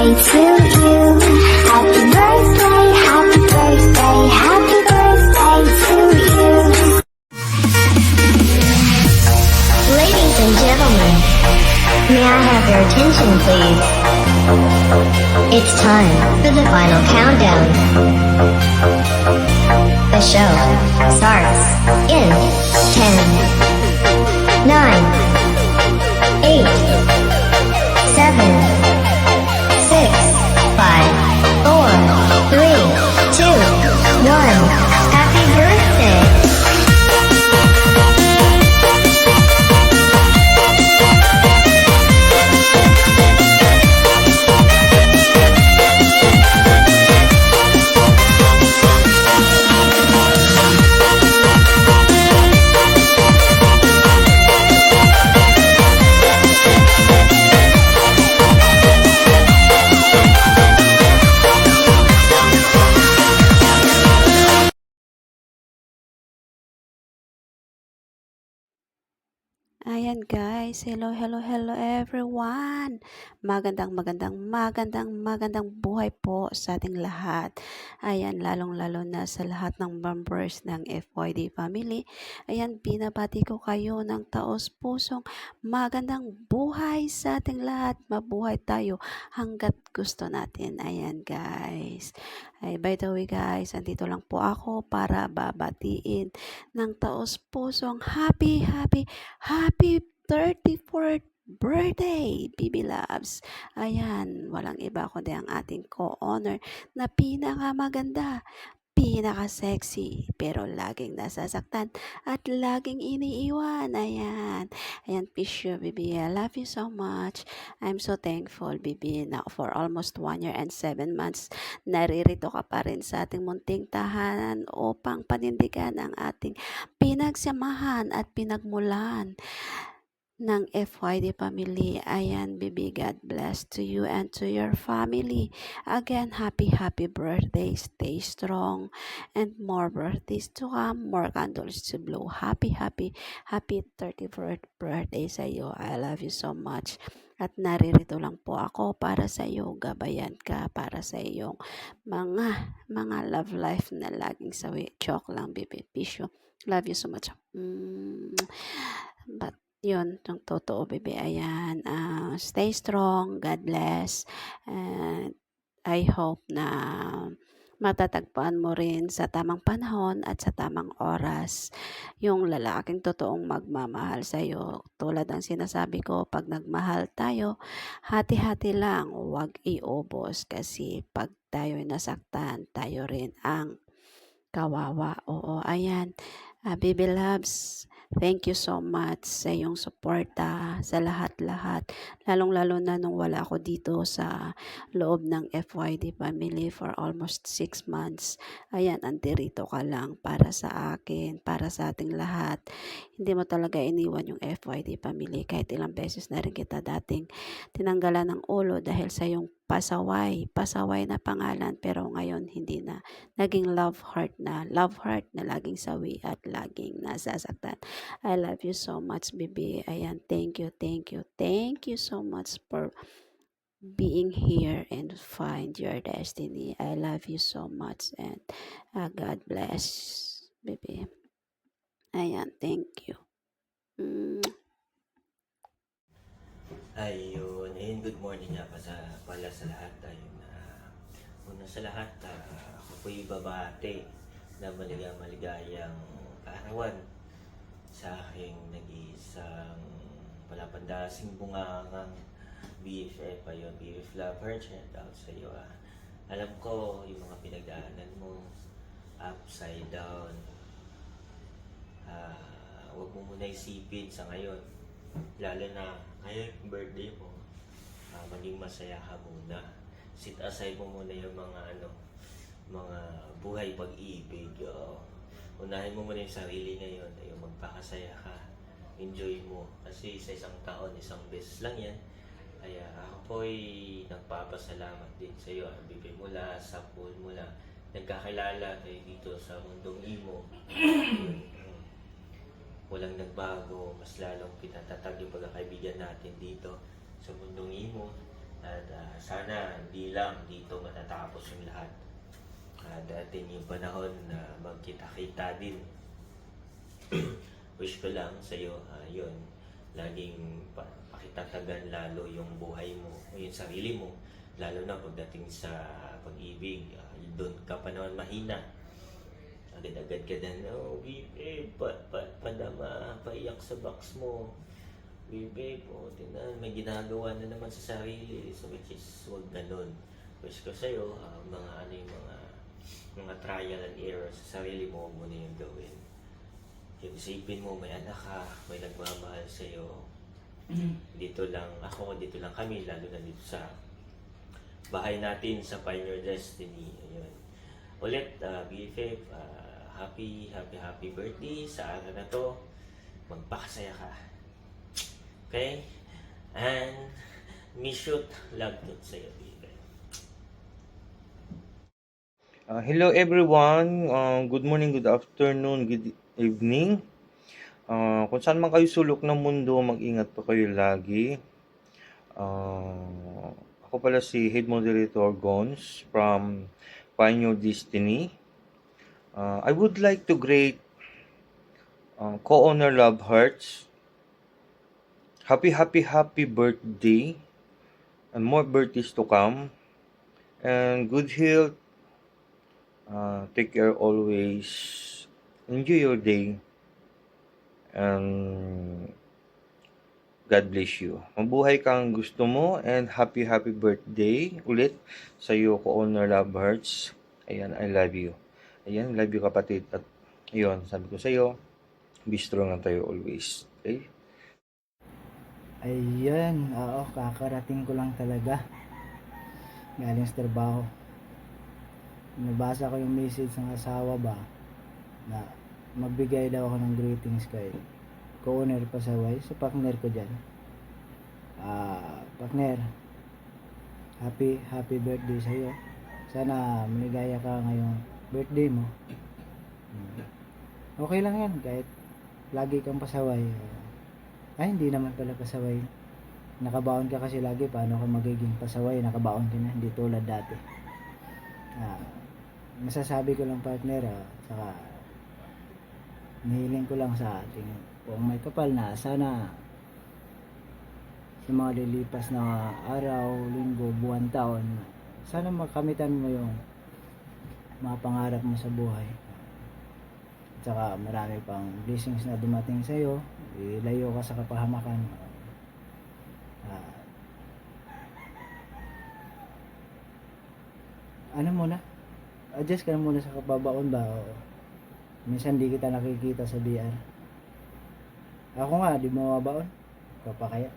birthday to you. Happy birthday, happy birthday, happy birthday to you. Ladies and gentlemen, may I have your attention please? It's time for the final countdown. The show starts in 10, 9, 8, 7, 6, 5, 4, 3, 2, 1. Happy birthday! Ayan guys, hello everyone. Magandang buhay po sa ating lahat. Ayan, lalong-lalo na sa lahat ng members ng FYD family. Ayan, binabati ko kayo ng taos pusong magandang buhay sa ating lahat. Mabuhay tayo hanggat gusto natin. Ayan guys. Ay, by the way guys, andito lang po ako para babatiin ng taos pusong happy 34th birthday, Bibi Loves. Ayan, walang iba kundi ang ating co-owner na pinakamaganda, pinaka-sexy, pero laging nasasaktan at laging iniiwan. Ayan. Ayan, Pisyo, Bibi. I love you so much. I'm so thankful, Bibi, na for almost 1 year and 7 months, naririto ka pa rin sa ating munting tahanan upang panindigan ang ating pinagsamahan at pinagmulan ng FYD family. Ayan, Bibi, God bless to you and to your family. Again, happy birthday. Stay strong and more birthdays to come, more candles to blow. Happy 34th birthday sa iyo. I love you so much. At naririto lang po ako para sa iyo, gabayan ka para sa iyong mga love life na laging sawi. Joke lang, Bibi. Pisyo. Love you so much. But yun, yung totoo, Bibi. Ayan, stay strong. God bless. And I hope na matatagpuan mo rin sa tamang panahon at sa tamang oras yung lalaking totoong magmamahal sa iyo. Tulad ng sinasabi ko, pag nagmahal tayo, hati-hati lang, huwag iubos kasi pag tayo nasaktan, tayo rin ang kawawa. Oo, ayan. Baby Loves, thank you so much sa iyong suporta sa lahat-lahat. Lalong-lalo na nung wala ako dito sa loob ng FYD family for almost 6 months. Ayan, andirito ka lang para sa akin, para sa ating lahat. Hindi mo talaga iniwan yung FYD family kahit ilang beses na rin kita dating tinanggalan ng ulo dahil sa yung pasaway na pangalan, pero ngayon hindi na, naging love heart na laging sawi at laging nasasaktan. I love you so much, Bibi. Ayan, thank you so much for being here and find your destiny. I love you so much and God bless, Bibi. Ayan, thank you. Ayun, good morning nga pala sa lahat. Una sa lahat, ako po'y babate na maligayang kaarawan sa aking nag-iisang palapandasing bungangang BFF. Ayun, BFF lover, shout out sa iyo. Alam ko yung mga pinagdaanan mo, upside down. Huwag mo muna isipin sa ngayon, lalo na ngayon birthday mo, maging masaya ka muna. Sit aside mo muna yung mga buhay pag-ibig. Unahin mo muna yung sarili ngayon, yung magpakasaya ka, enjoy mo. Kasi sa isang taon, isang beses lang yan. Kaya ako po'y nagpapasalamat din sa iyo. Bibi mula sa pool mula, nagkakilala tayo dito sa mundong imo. Walang nagbago, mas lalong pinatatag yung pagkakaibigan natin dito sa mundong imo. At sana hindi lang dito matatapos yung lahat. Darating yung panahon na magkita-kita din. Wish ko lang sa'yo, yun, laging pakitatagan lalo yung buhay mo, o yung sarili mo, lalo na pagdating sa pag-ibig. Doon ka pa naman mahina. Agad-agad ka na, oh, babe, padama, paiyak sa box mo. Babe, oh, tinan, may ginagawa na naman sa sarili. So, which is, huwag ganun. Wish ko sa'yo, mga trial and error sa sarili mo, huwag mo na yung gawin. Yung isipin mo, may anak ka, may nagmamahal sa'yo. Dito lang ako, dito lang kami, lalo na dito sa bahay natin sa Pioneer Destiny. Ayun. Ulit, BFF, happy birthday sa araw na to. Magpakasaya ka. Okay? And, Mishut, love to sa'yo, BFF. Hello everyone, good morning, good afternoon, good evening. Kung saan man kayo sulok ng mundo, mag-ingat po kayo lagi. Ako pala si Head Moderator Gons from Pioneer Destiny. I would like to greet co-owner Love Hearts. Happy birthday and more birthdays to come. And good health. Take care always. Enjoy your day. And God bless you. Mabuhay kang gusto mo and happy birthday ulit sa iyo co-owner Love Hearts. Ayan, I love you. Ayan, love you kapatid. At ayun, sabi ko sa iyo, be strong lang tayo always. Okay? Ayan, oo, kakarating ko lang talaga. Galing sa trabaho. Nabasa ko yung message ng asawa ba na magbigay daw ako ng greetings kay co-owner Pasaway sa partner ko dyan. Partner, happy birthday sa iyo. Sana maligaya ka ngayong birthday mo. Okay lang yan kahit lagi kang pasaway. Ay, hindi naman pala pasaway. Nakabaon ka kasi lagi, paano ka magiging pasaway? Nakabaon ka na, hindi tulad dati. Masasabi ko lang partner, saka nihiling ko lang sa ating kung may kapal na sana sa mga lilipas na araw, linggo, buwan, taon, sana makamitan mo yung mga pangarap mo sa buhay. At saka marami pang blessings na dumating sa iyo, ilayo ka sa kapahamakan. Ano muna? Adjust ka na muna sa kababaon ba? O minsan di kita nakikita sa BR. Ako nga, di mo mabaon. Papakaya.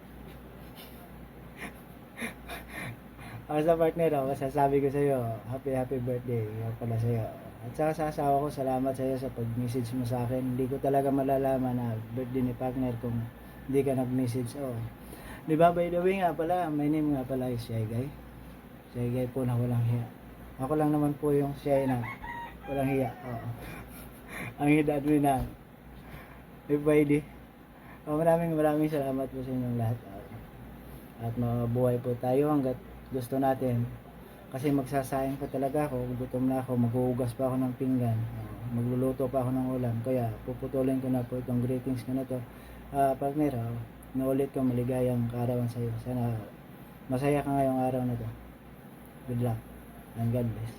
Ako sa partner ako, sasabi ko sa iyo, happy birthday. Yan pala sa iyo. At saka sa asawa ko, salamat sa iyo sa pag-message mo sa akin. Hindi ko talaga malalaman na birthday ni partner kung hindi ka nag-message. Oh. Di ba, by the way nga pala, my name nga pala is Shy Guy. Shy Guy po na walang hiya. Ako lang naman po yung Shy na walang hiya. Oo. Ang hidad mo na. Everybody. Maraming salamat po sa inyong lahat. At mabuhay po tayo hanggat gusto natin. Kasi magsasayang pa talaga ako. Gutom na ako. Maghuhugas pa ako ng pinggan. Magluluto pa ako ng ulam. Kaya puputulin ko na po itong greetings ko na to. Partner, naulit ko maligayang kaarawan sa iyo. Sana masaya ka ngayong araw na to. Good luck. And God bless.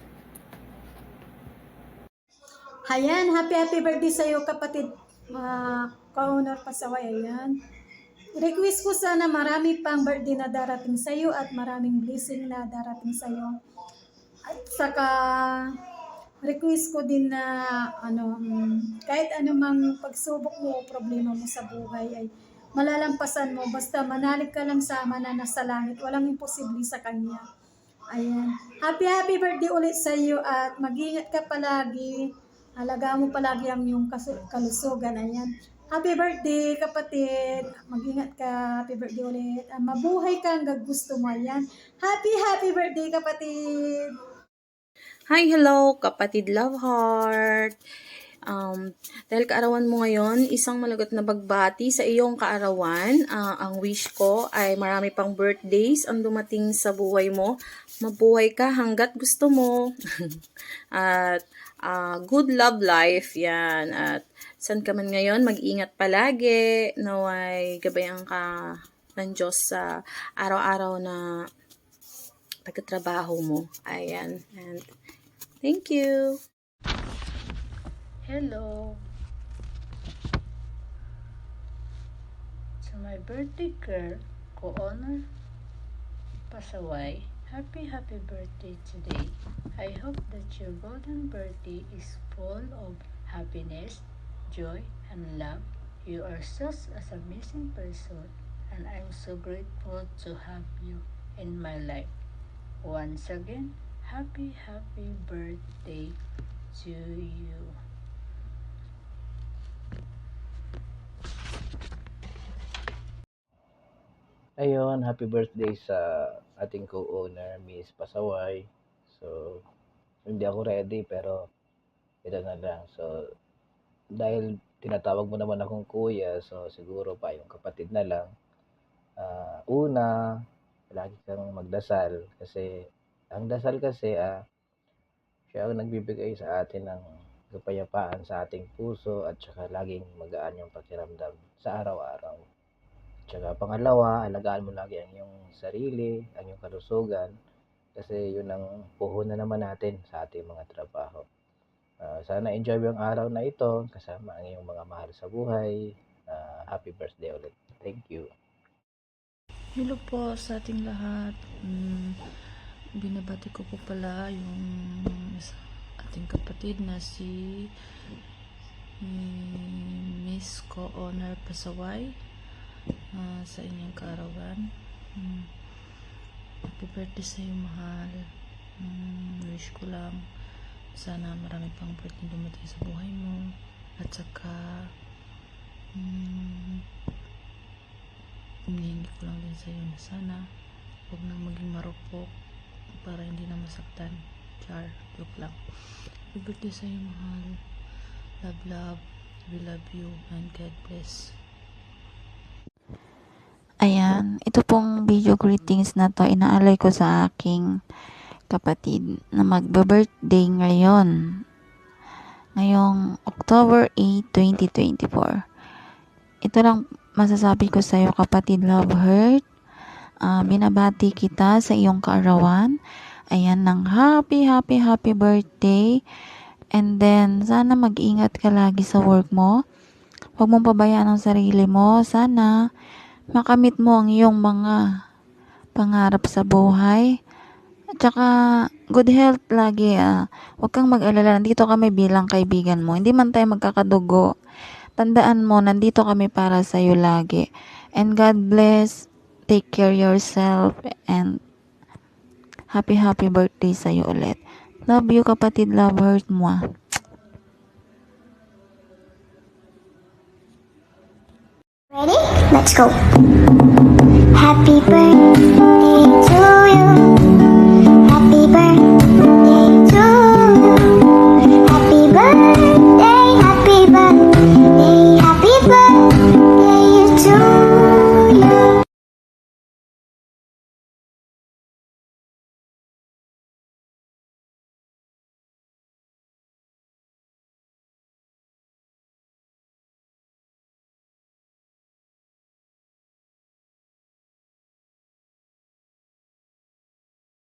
Ayan, happy birthday sa iyo kapatid, ka-owner Pasaway. Ayan. Request ko sana marami pang birthday na darating sa iyo at maraming blessing na darating sa iyo. At saka request ko din na kahit anumang pagsubok mo o problema mo sa buhay ay malalampasan mo basta manalig ka lang sa Ama na nasa langit. Walang imposible sa Kanya. Ayan. Happy birthday ulit sa iyo at mag-ingat ka palagi. Alagaan mo palagi ang iyong kalusugan. Ayan. Happy birthday kapatid. Mag-ingat ka. Happy birthday ulit. Mabuhay ka hanggang gusto mo. Ayan. Happy birthday kapatid. Hi, hello, kapatid Love Heart. Dahil kaarawan mo ngayon, isang malagot na bagbati sa iyong kaarawan. Ang wish ko ay marami pang birthdays ang dumating sa buhay mo. Mabuhay ka hanggat gusto mo. At good love life, yan. At saan ka man ngayon, mag-ingat palagi. Naway gabayan ka ng Diyos sa araw-araw na pagkatrabaho mo. Ayan. And thank you. Hello. To my birthday girl, co-honor Pasaway, happy birthday today. I hope that your golden birthday is full of happiness, joy, and love. You are such an amazing person, and I'm so grateful to have you in my life. Once again, happy birthday to you. Ayun, happy birthday sa ating co-owner, Miss Pasaway. So, hindi ako ready pero ito na lang. So, dahil tinatawag mo naman akong kuya, so siguro pa yung kapatid na lang. Una, lagi kang magdasal kasi ang dasal kasi siya ang nagbibigay sa atin ng kapayapaan sa ating puso at saka laging magaan yung pakiramdam sa araw-araw. Tsaka pangalawa, alagaan mo lagi ang iyong sarili, ang iyong kalusugan kasi yun ang puhunan naman natin sa ating mga trabaho. Sana enjoy mo yung araw na ito kasama ang iyong mga mahal sa buhay. Happy birthday ulit. Thank you. Hello po sa ating lahat. Binabati ko po pala yung ating kapatid na si Miss Co-Honor Pasaway sa inyong kaarawan. Happy birthday sa iyo, mahal. Wish ko lang sana marami pang birthday dumating sa buhay mo at saka hinihingi ko lang din sa iyo na sana huwag nang maging marupok para hindi na masaktan. Char, joke lang. Happy birthday sa iyo, mahal. Love, we love you and God bless. Ayan, ito pong video greetings na to inaalay ko sa aking kapatid na magbe-birthday ngayon. Ngayong October 8, 2024. Ito lang masasabi ko sa iyo, kapatid Love Heart. Binabati kita sa iyong kaarawan. Ayan, ng happy birthday. And then, sana mag-ingat ka lagi sa work mo. Huwag mong pabayaan ang sarili mo. Sana makamit mo ang iyong mga pangarap sa buhay. At saka, good health lagi. Huwag kang mag-alala. Nandito kami bilang kaibigan mo. Hindi man tayo magkakadugo. Tandaan mo, nandito kami para sa iyo lagi. And God bless. Take care yourself. And happy birthday sa iyo ulit. Love you, kapatid Love Heart mo. Ready? Let's go. Happy birthday